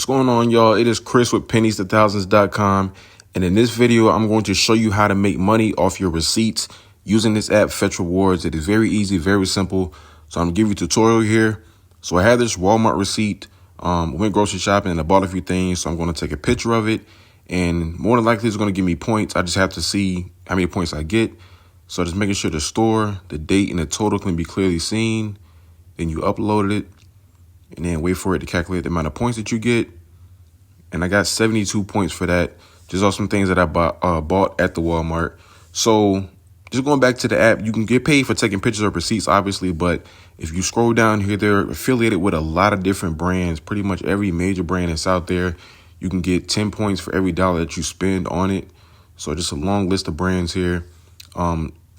going on, y'all? It is Chris with pennies2thousands.com, and in this video I'm going to show you how to make money off your receipts using this app Fetch Rewards. It is very easy, very simple. So I'm gonna give you a tutorial here. So I had this Walmart receipt, went grocery shopping and I bought a few things, so I'm going to take a picture of it, and more than likely it's going to give me points. I just have to see how many points I get. So just making sure the store, the date, and the total can be clearly seen. Then you upload it and then wait for it to calculate the amount of points that you get. And I got 72 points for that. Just on some things that I bought at the Walmart. So just going back to the app, you can get paid for taking pictures of receipts, obviously. But if you scroll down here, they're affiliated with a lot of different brands. Pretty much every major brand that's out there. You can get 10 points for every dollar that you spend on it. So just a long list of brands here.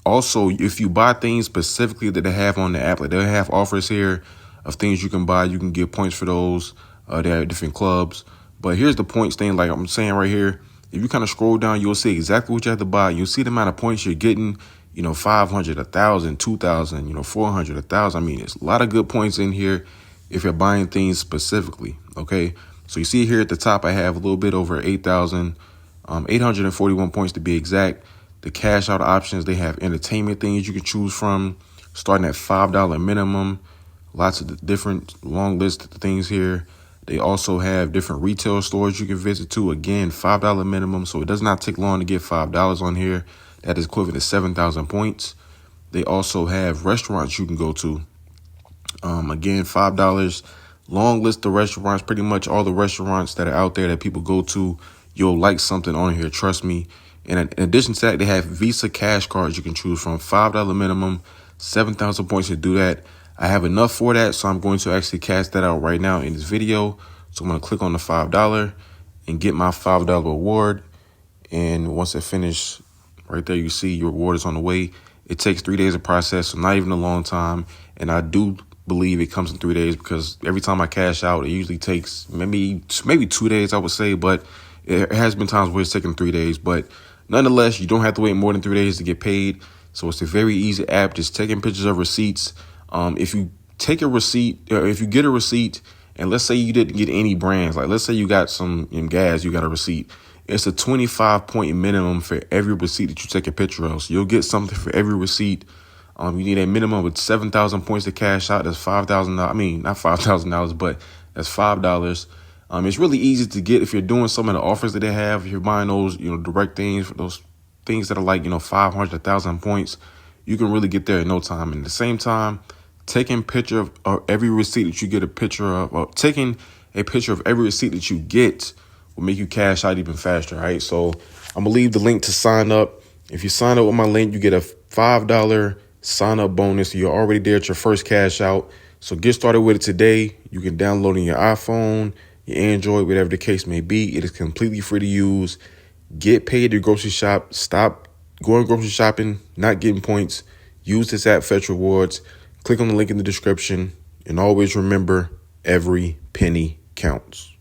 Also, if you buy things specifically that they have on the app, like they have offers here of things you can buy, you can get points for those. They have different clubs. But here's the points thing, like I'm saying right here. If you kind of scroll down, you'll see exactly what you have to buy. You'll see the amount of points you're getting, 500, 1,000, 2,000, 400, 1,000. I mean, there's a lot of good points in here if you're buying things specifically, okay? So you see here at the top, I have a little bit over 8,000, 841 points to be exact. The cash out options, they have entertainment things you can choose from, starting at $5 minimum. Lots of different long list of things here. They also have different retail stores you can visit to. Again, $5 minimum, so it does not take long to get $5 on here. That is equivalent to 7,000 points. They also have restaurants you can go to. Again, $5. Long list of restaurants, pretty much all the restaurants that are out there that people go to. You'll like something on here, trust me. And in addition to that, they have Visa cash cards you can choose from. $5 minimum, 7,000 points to do that. I have enough for that, so I'm going to actually cash that out right now in this video. So I'm going to click on the $5 and get my $5 reward. And once I finish, right there, you see your reward is on the way. It takes 3 days to process, so not even a long time. And I do believe it comes in 3 days because every time I cash out, it usually takes maybe 2 days, I would say. But it has been times where it's taken 3 days. But nonetheless, you don't have to wait more than 3 days to get paid. So it's a very easy app, just taking pictures of receipts. If you take a receipt, or if you get a receipt, and let's say you didn't get any brands, like let's say you got some gas, you got a receipt. It's a 25 point minimum for every receipt that you take a picture of. So you'll get something for every receipt. You need a minimum of 7,000 points to cash out. That's $5,000. I mean, not $5,000, but that's $5. It's really easy to get if you're doing some of the offers that they have. If you're buying those, direct things, those things that are like, 500, 1,000 points, you can really get there in no time. And at the same time, taking a picture of every receipt that you get a picture of, or taking a picture of every receipt that you get will make you cash out even faster, right? So I'm gonna leave the link to sign up. If you sign up with my link, you get a $5 sign up bonus. You're already there at your first cash out. So get started with it today. You can download it on your iPhone, your Android, whatever the case may be. It is completely free to use. Get paid to grocery shop. Stop going grocery shopping, not getting points. Use this app, Fetch Rewards. Click on the link in the description, and always remember, every penny counts.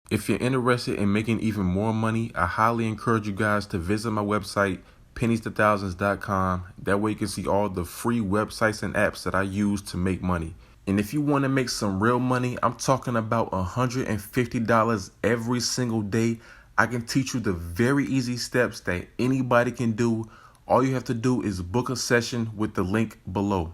If you're interested in making even more money, I highly encourage you guys to visit my website, pennies2thousands.com. That way you can see all the free websites and apps that I use to make money. And if you want to make some real money, I'm talking about $150 every single day. I can teach you the very easy steps that anybody can do. All you have to do is book a session with the link below.